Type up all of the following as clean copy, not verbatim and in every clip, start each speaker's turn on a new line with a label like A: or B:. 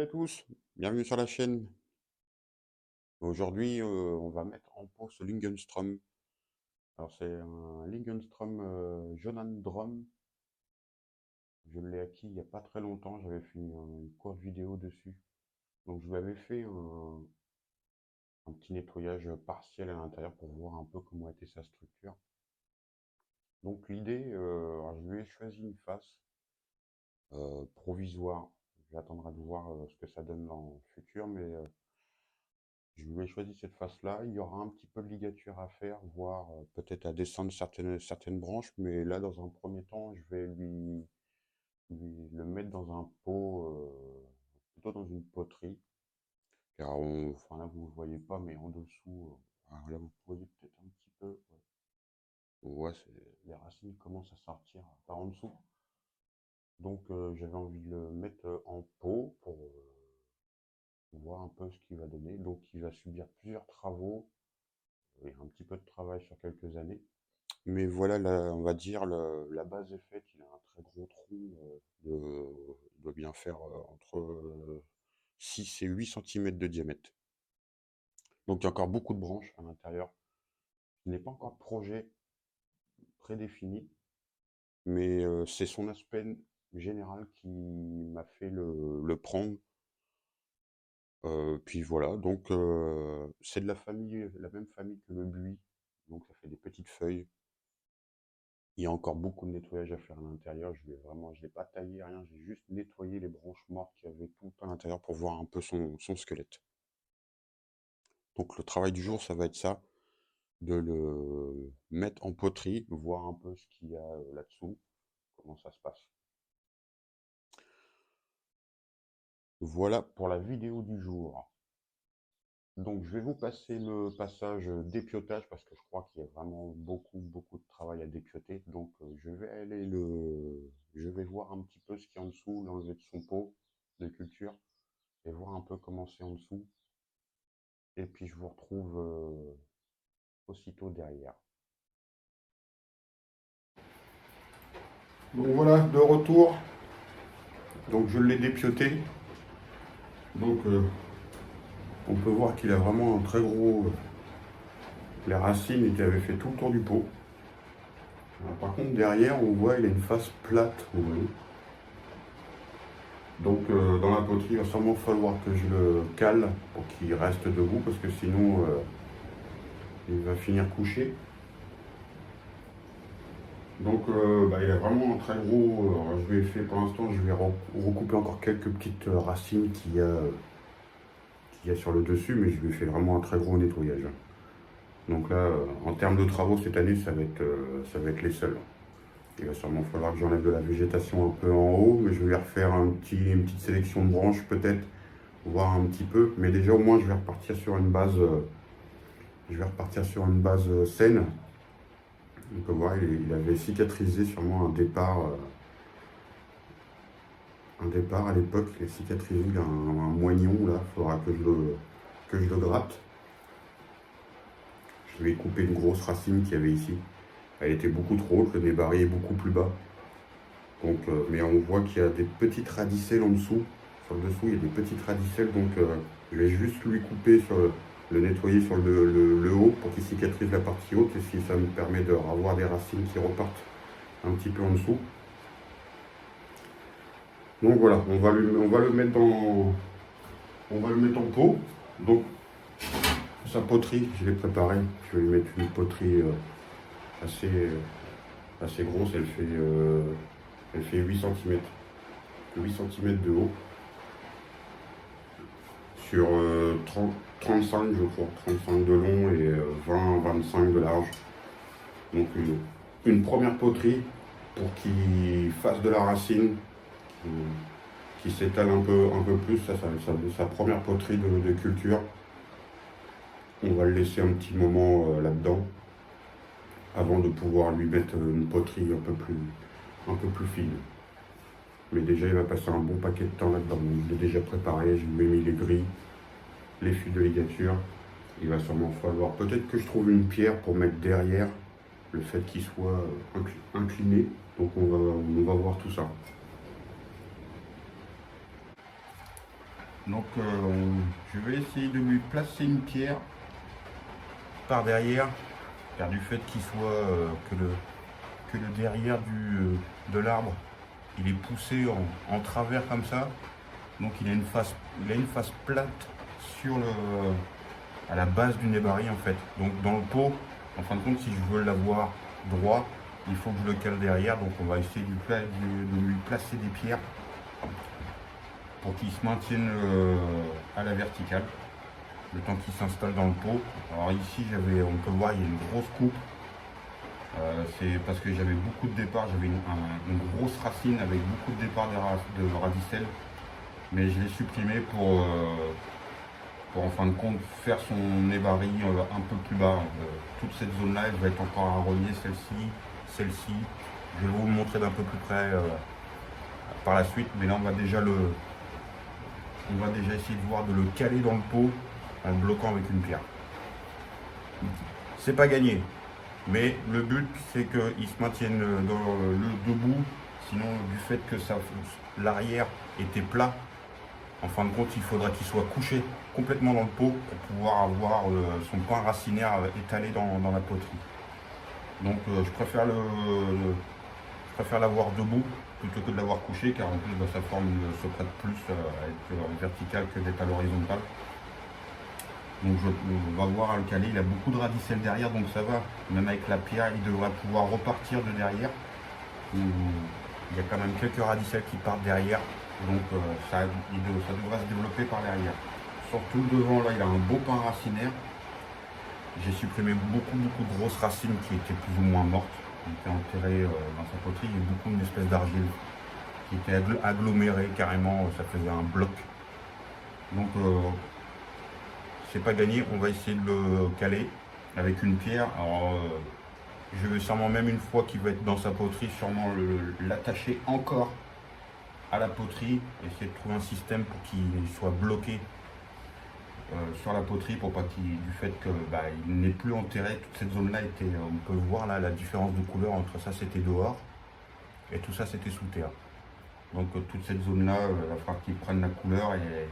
A: à tous, bienvenue sur la chaîne. Aujourd'hui, on va mettre en pause ce Lingenstrom. Alors c'est un Lingenstrom Drum. Je l'ai acquis il n'y a pas très longtemps, j'avais fait une courte vidéo dessus. Donc je lui avais fait un petit nettoyage partiel à l'intérieur pour voir un peu comment était sa structure. Donc l'idée, alors je lui ai choisi une face provisoire. J'attendrai de voir ce que ça donne dans le futur, mais je lui ai choisi cette face-là. Il y aura un petit peu de ligature à faire, voire peut-être à descendre certaines branches, mais là, dans un premier temps, je vais lui le mettre dans un pot, plutôt dans une poterie, car enfin là, vous ne le voyez pas, mais en dessous, alors là, vous voyez peut-être un petit peu, ouais, ouais, les racines commencent à sortir par en dessous. Donc, j'avais envie de le mettre en pot pour voir un peu ce qu'il va donner. Donc, il va subir plusieurs travaux et un petit peu de travail sur quelques années. Mais voilà, on va dire, la base est faite. Il a un très gros tronc, il doit bien faire entre 6 et 8 cm de diamètre. Donc il y a encore beaucoup de branches à l'intérieur. Ce n'est pas encore de projet prédéfini, mais c'est son aspect général qui m'a fait le prendre. Puis voilà, donc c'est de la même famille que le buis, donc ça fait des petites feuilles. Il y a encore beaucoup de nettoyage à faire à l'intérieur. Je l'ai pas taillé, rien. J'ai juste nettoyé les branches mortes qu'il y avait tout à l'intérieur pour voir un peu son squelette. Donc le travail du jour, ça va être ça, de le mettre en poterie, voir un peu ce qu'il y a là-dessous, comment ça se passe. Voilà pour la vidéo du jour. Donc je vais vous passer le passage dépiotage parce que je crois qu'il y a vraiment beaucoup de travail à dépioter. Donc je vais voir un petit peu ce qu'il y a en dessous, l'enlever de son pot de culture et voir un peu comment c'est en dessous. Et puis je vous retrouve aussitôt derrière. Donc voilà, de retour. Donc je l'ai dépioté. Donc on peut voir qu'il a vraiment un très gros... les racines qui avaient fait tout le tour du pot. Alors, par contre derrière on voit il a une face plate. Vous voyez. Donc dans la poterie, il va sûrement falloir que je le cale pour qu'il reste debout parce que sinon il va finir couché. Donc il a vraiment un très gros... je lui ai fait pour l'instant, je vais recouper encore quelques petites racines qu'il y a sur le dessus, mais je lui ai fait vraiment un très gros nettoyage. Donc là, en termes de travaux cette année, ça va être les seuls. Il va sûrement falloir que j'enlève de la végétation un peu en haut, mais je vais lui refaire une petite sélection de branches peut-être, voir un petit peu. Mais déjà au moins je vais repartir sur une base, saine. On peut voir, il avait cicatrisé sûrement un départ à l'époque. Il a cicatrisé un moignon là, il faudra que je le gratte. Je vais couper une grosse racine qu'il y avait ici. Elle était beaucoup trop haute, le nez est beaucoup plus bas. Donc, mais on voit qu'il y a des petites radicelles en dessous. Sur le dessous, il y a des petites radicelles. Donc, je vais juste lui couper, le nettoyer sur le haut pour qu'il cicatrise la partie haute. Et si ça me permet d'avoir des racines qui repartent un petit peu en dessous. Donc voilà, on va le mettre en pot. Donc, sa poterie, je l'ai préparée. Je vais lui mettre une poterie assez grosse. Elle fait 8 cm. 8 cm de haut. Sur 35, je crois. 35 de long et 20-25 de large. Donc une première poterie pour qu'il fasse de la racine, qui s'étale un peu plus. Ça, sa première poterie de culture. On va le laisser un petit moment là-dedans avant de pouvoir lui mettre une poterie un peu plus fine. Mais déjà il va passer un bon paquet de temps là-dedans. Je l'ai déjà préparé, je lui ai mis les grilles, les fils de ligature. Il va sûrement falloir peut-être que je trouve une pierre pour mettre derrière le fait qu'il soit incliné. Donc on va voir tout ça. Donc je vais essayer de lui placer une pierre par derrière, car du fait qu'il soit que le derrière de l'arbre, il est poussé en travers comme ça. Donc il a une face plate sur à la base du nébari en fait. Donc dans le pot, en fin de compte, si je veux l'avoir droit, il faut que je le cale derrière. Donc on va essayer de lui placer des pierres pour qu'il se maintienne à la verticale, le temps qu'il s'installe dans le pot. Alors ici, on peut voir, il y a une grosse coupe. C'est parce que j'avais beaucoup de départs, j'avais une grosse racine avec beaucoup de départs de radicelle, mais je l'ai supprimé pour en fin de compte faire son nébari un peu plus bas. Toute cette zone là, elle va être encore à relier, celle-ci. Je vais vous le montrer d'un peu plus près par la suite, mais là on va déjà essayer de voir de le caler dans le pot en le bloquant avec une pierre. C'est pas gagné, mais le but c'est qu'il se maintienne debout. Sinon, du fait que l'arrière était plat, en fin de compte, il faudra qu'il soit couché complètement dans le pot pour pouvoir avoir son pain racinaire étalé dans la poterie. Donc je préfère l'avoir debout plutôt que de l'avoir couché, car en plus sa forme se prête plus à être verticale que d'être à l'horizontale. Donc on va voir à le caler, il a beaucoup de radicelles derrière, donc ça va. Même avec la pierre, il devrait pouvoir repartir de derrière. Il y a quand même quelques radicelles qui partent derrière, donc ça devrait se développer par derrière. Surtout devant, là il a un beau pain racinaire. J'ai supprimé beaucoup de grosses racines qui étaient plus ou moins mortes, qui étaient enterrées dans sa poterie. Il y a beaucoup d'une espèce d'argile qui était agglomérée carrément, ça faisait un bloc. Donc c'est pas gagné, on va essayer de le caler avec une pierre. Alors je vais sûrement, même une fois qu'il va être dans sa poterie, sûrement l'attacher encore à la poterie, essayer de trouver un système pour qu'il soit bloqué sur la poterie, pour pas qu'il, du fait que il n'est plus enterré. Toute cette zone là était, on peut voir là la différence de couleur entre ça, c'était dehors et tout ça c'était sous terre. Donc toute cette zone là, il va falloir qu'il prenne la couleur et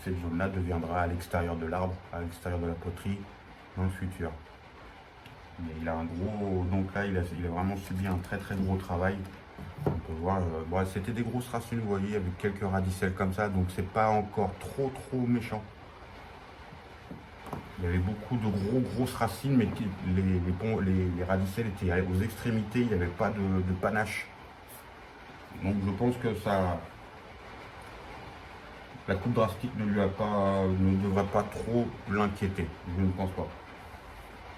A: cette zone là deviendra à l'extérieur de l'arbre, à l'extérieur de la poterie dans le futur. Mais il a un gros, donc là il a vraiment subi un très gros travail. On peut voir, c'était des grosses racines, vous voyez, avec quelques radicelles comme ça, donc c'est pas encore trop méchant. Il y avait beaucoup de grosses racines, mais les radicelles étaient aux extrémités, il n'y avait pas de panache. Donc je pense que la coupe drastique ne devrait pas trop l'inquiéter, je ne pense pas.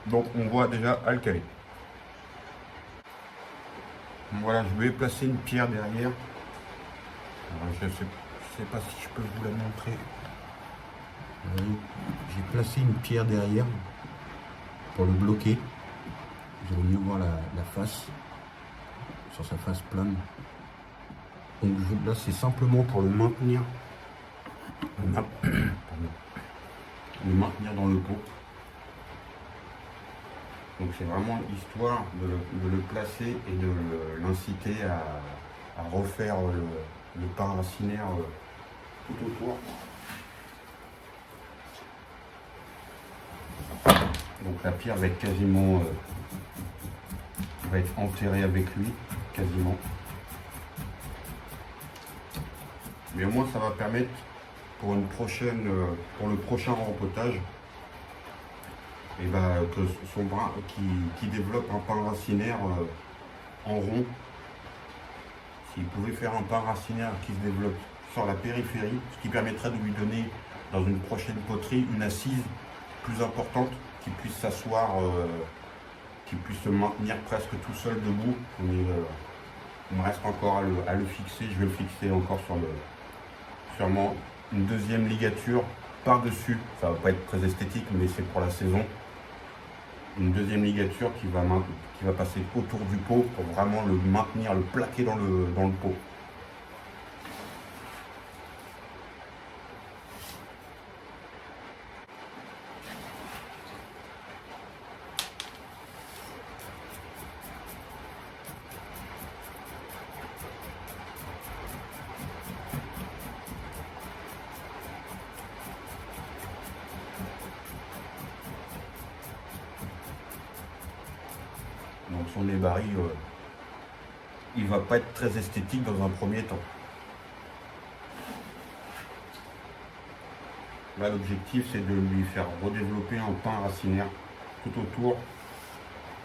A: Donc on voit déjà à le caler. Voilà, je vais placer une pierre derrière. Alors, je sais pas si je peux vous la montrer. J'ai placé une pierre derrière pour le bloquer. Vous allez mieux voir la face, sur sa face plane. Donc là c'est simplement pour le maintenir, dans le pot. Donc c'est vraiment histoire de le placer et de l'inciter à refaire le pain racinaire tout autour. Donc la pierre va être quasiment enterrée avec lui, quasiment. Mais au moins ça va permettre pour le prochain rempotage, et que son brin qui développe un pain racinaire en rond. S'il pouvait faire un pain racinaire qui se développe sur la périphérie, ce qui permettrait de lui donner dans une prochaine poterie une assise plus importante, qui puisse s'asseoir, qui puisse se maintenir presque tout seul debout. Mais il me reste encore à le fixer. Je vais le fixer encore sûrement une deuxième ligature par-dessus. Ça va pas être très esthétique, mais c'est pour la saison. Une deuxième ligature qui va passer autour du pot pour vraiment le maintenir, le plaquer dans le pot. son nébari, il va pas être très esthétique dans un premier temps. Là, l'objectif, c'est de lui faire redévelopper un pain racinaire tout autour.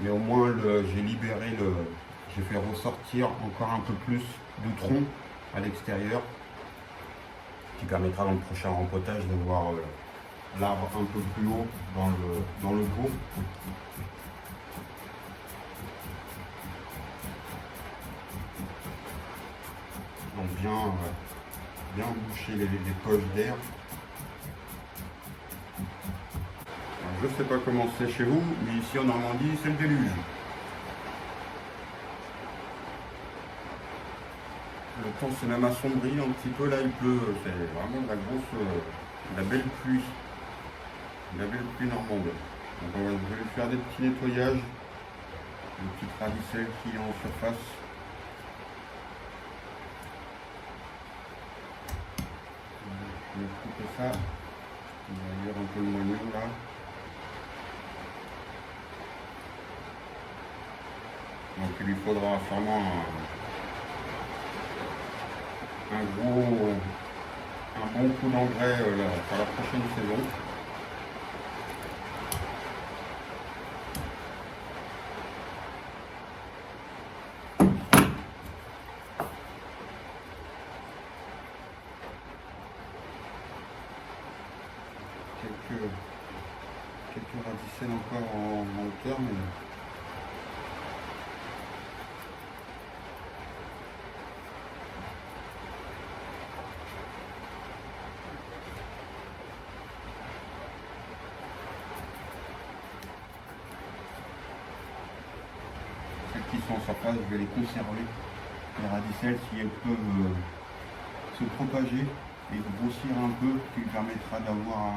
A: Mais au moins, j'ai fait ressortir encore un peu plus de tronc à l'extérieur, qui permettra dans le prochain rempotage d'avoir l'arbre un peu plus haut dans le pot. Donc bien boucher les poches d'air. Je ne sais pas comment c'est chez vous, mais ici en Normandie, c'est le déluge. Le temps s'est même assombri un petit peu, là il pleut, c'est vraiment la belle pluie. La belle pluie normande. Donc je vais lui faire des petits nettoyages, des petites radicelles qui est en surface. Je vais couper ça. Il va y avoir un peu de moignon là. Donc il lui faudra sûrement un bon coup d'engrais pour la prochaine saison. Quelques radicelles encore en hauteur, mais celles qui sont en surface, je vais les conserver. Les radicelles, si elles peuvent se propager et grossir un peu, ce qui permettra d'avoir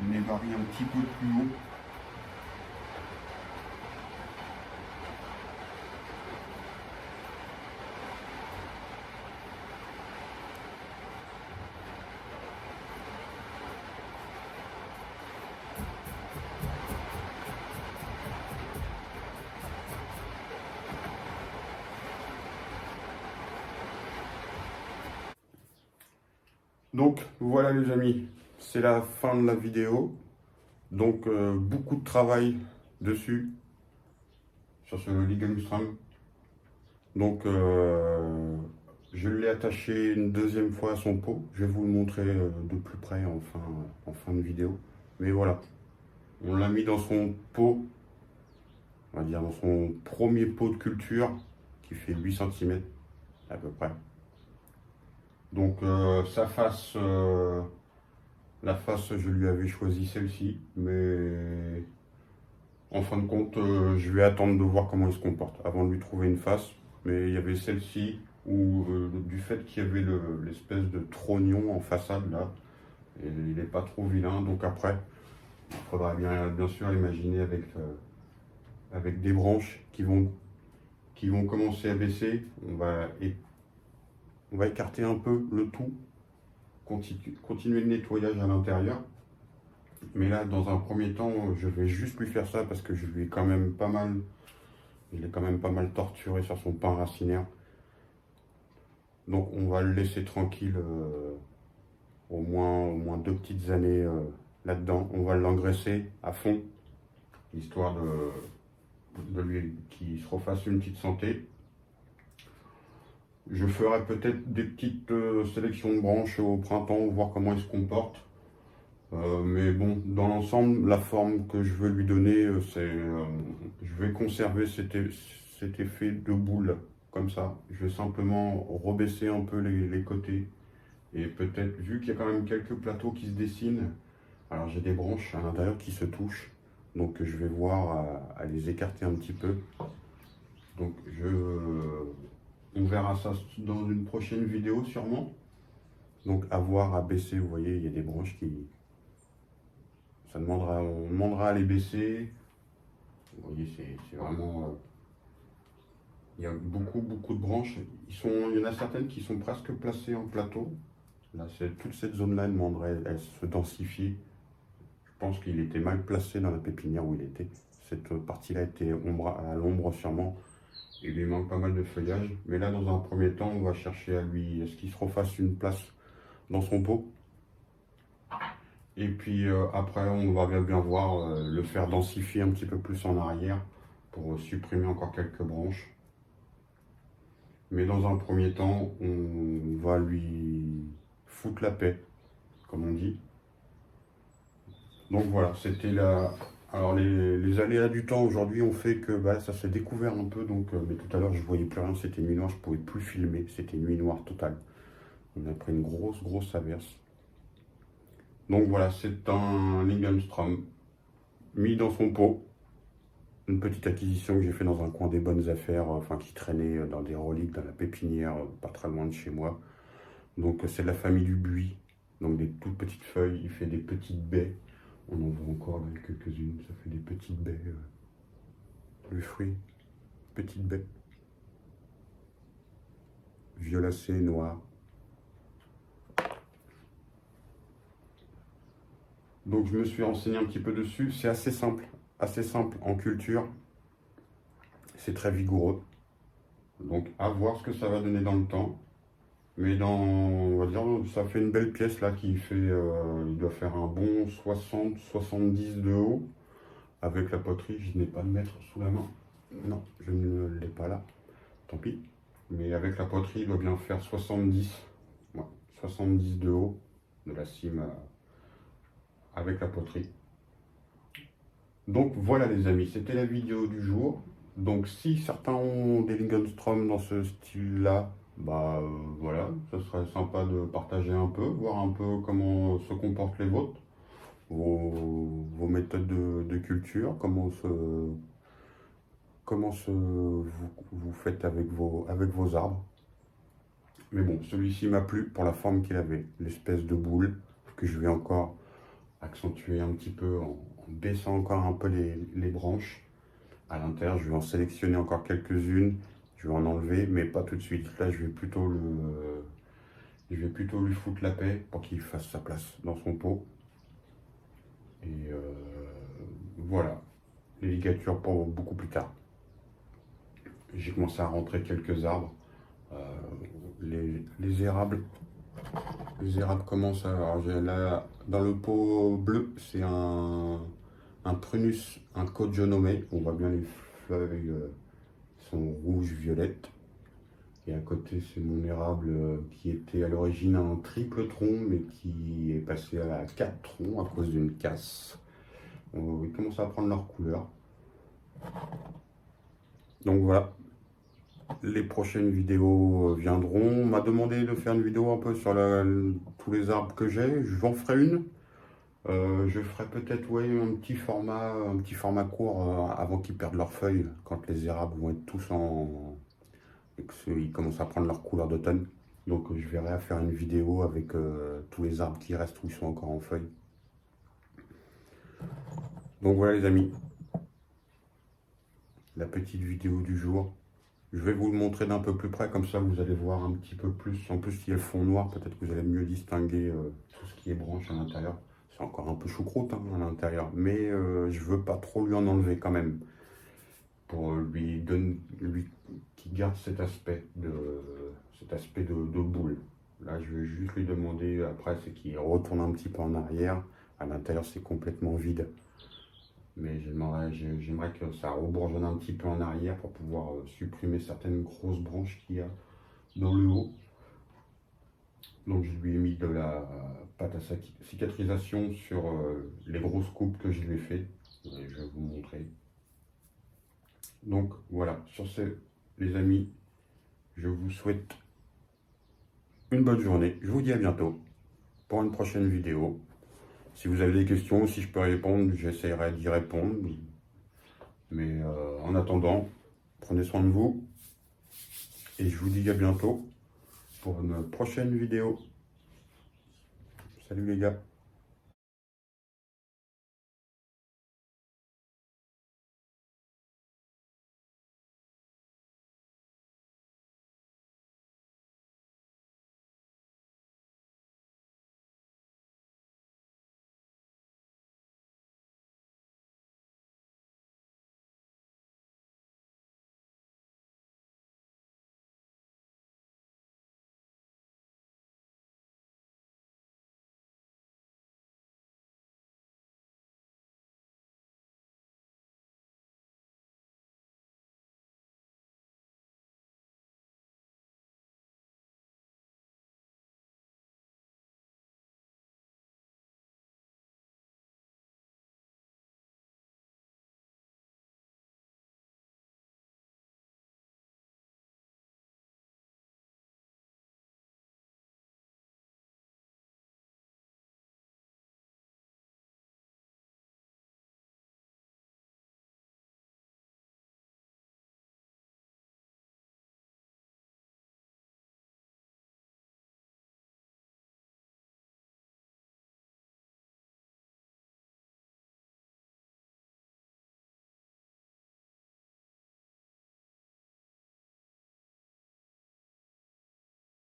A: une nébari un petit peu plus haut. Donc voilà les amis, c'est la fin de la vidéo. Donc beaucoup de travail dessus, sur ce Ligustrum. Donc je l'ai attaché une deuxième fois à son pot. Je vais vous le montrer de plus près en fin de vidéo. Mais voilà, on l'a mis dans son pot, on va dire dans son premier pot de culture qui fait 8 cm à peu près. Donc sa face, la face je lui avais choisi celle-ci, mais en fin de compte je vais attendre de voir comment il se comporte avant de lui trouver une face. Mais il y avait celle-ci où du fait qu'il y avait l'espèce de trognon en façade là, et il n'est pas trop vilain. Donc après, il faudra bien sûr imaginer avec des branches qui vont commencer à baisser. On va écarter un peu le tout, continuer le nettoyage à l'intérieur. Mais là, dans un premier temps, je vais juste lui faire ça parce que je l'ai quand même pas mal torturé sur son pain racinaire. Donc on va le laisser tranquille au moins 2 petites années là-dedans. On va l'engraisser à fond, histoire de lui qu'il se refasse une petite santé. Je ferai peut-être des petites sélections de branches au printemps, voir comment il se comporte. Mais bon, dans l'ensemble, la forme que je veux lui donner, je vais conserver cet effet de boule, comme ça. Je vais simplement rebaisser un peu les côtés. Et peut-être, vu qu'il y a quand même quelques plateaux qui se dessinent, alors j'ai des branches à l'intérieur qui se touchent. Donc je vais voir à les écarter un petit peu. Donc on verra ça dans une prochaine vidéo sûrement. Donc à voir, à baisser, vous voyez, il y a des branches qui... on demandera à les baisser. Vous voyez, c'est vraiment... il y a beaucoup de branches. Il y en a certaines qui sont presque placées en plateau. Là, toute cette zone-là, elle demanderait à se densifier. Je pense qu'il était mal placé dans la pépinière où il était. cette partie-là était à l'ombre sûrement. Il lui manque pas mal de feuillage. Mais là, dans un premier temps, on va chercher à ce qu'il se refasse une place dans son pot. Et puis après, on va bien voir le faire densifier un petit peu plus en arrière pour supprimer encore quelques branches. Mais dans un premier temps, on va lui foutre la paix, comme on dit. Donc voilà, c'était la... Alors les aléas du temps aujourd'hui ont fait que ça s'est découvert un peu. Donc, mais tout à l'heure, je voyais plus rien, c'était nuit noire, je pouvais plus filmer. C'était nuit noire totale. On a pris une grosse averse. Donc voilà, c'est un Lingenstrom mis dans son pot. Une petite acquisition que j'ai fait dans un coin des bonnes affaires, enfin qui traînait dans des reliques, dans la pépinière, pas très loin de chez moi. Donc c'est de la famille du buis, donc des toutes petites feuilles, il fait des petites baies. On en voit encore là quelques-unes, ça fait des petites baies. Le fruit, petites baies. Violacées, noires. Donc je me suis renseigné un petit peu dessus, c'est assez simple en culture. C'est très vigoureux. Donc à voir ce que ça va donner dans le temps. Mais on va dire, ça fait une belle pièce là qui fait, il doit faire un bon 60-70 de haut. Avec la poterie, je n'ai pas de mètre sous la main. Non, je ne l'ai pas là. Tant pis. Mais avec la poterie, il doit bien faire 70. Ouais, 70 de haut, de la cime avec la poterie. Donc voilà les amis, c'était la vidéo du jour. Donc si certains ont des Lingenstrom dans ce style-là, voilà, ce serait sympa de partager un peu, voir un peu comment se comportent les vôtres, vos méthodes de culture, vous faites avec vos arbres. Mais bon, celui-ci m'a plu pour la forme qu'il avait, l'espèce de boule que je vais encore accentuer un petit peu en baissant encore un peu les branches. À l'intérieur, je vais en sélectionner encore quelques-unes. Je vais en enlever, mais pas tout de suite. Là, je vais plutôt lui foutre la paix pour qu'il fasse sa place dans son pot. Et voilà, les ligatures pour beaucoup plus tard. J'ai commencé à rentrer quelques arbres. Les érables. Les érables commencent à... Alors, là, dans le pot bleu, c'est un prunus, un Cojonome. On voit bien les feuilles sont rouges-violettes. Et à côté, c'est mon érable qui était à l'origine un triple tronc, mais qui est passé à 4 troncs à cause d'une casse. Ils commencent à prendre leur couleur. Donc voilà, les prochaines vidéos viendront. On m'a demandé de faire une vidéo un peu sur tous les arbres que j'ai. Je vous en ferai une. Je ferai peut-être un petit format court avant qu'ils perdent leurs feuilles, quand les érables vont être tous ils commencent à prendre leur couleur d'automne. Donc je verrai à faire une vidéo avec tous les arbres qui restent où ils sont encore en feuilles. Donc voilà les amis, la petite vidéo du jour. Je vais vous le montrer d'un peu plus près, comme ça vous allez voir un petit peu plus. En plus, si elles font noir, peut-être que vous allez mieux distinguer tout ce qui est branche à l'intérieur. C'est encore un peu choucroute à l'intérieur, mais je veux pas trop lui en enlever quand même. Pour lui qui garde cet aspect de boule. Là, je vais juste lui demander, après, c'est qu'il retourne un petit peu en arrière. À l'intérieur, c'est complètement vide. Mais j'aimerais que ça rebourgeonne un petit peu en arrière pour pouvoir supprimer certaines grosses branches qu'il y a dans le haut. Donc je lui ai mis de la pâte à cicatrisation sur les grosses coupes que je lui ai fait. Je vais vous montrer. Donc voilà, sur ce les amis, je vous souhaite une bonne journée. Je vous dis à bientôt pour une prochaine vidéo. Si vous avez des questions, si je peux répondre, j'essaierai d'y répondre. Mais en attendant, prenez soin de vous. Et je vous dis à bientôt pour une prochaine vidéo. Salut les gars.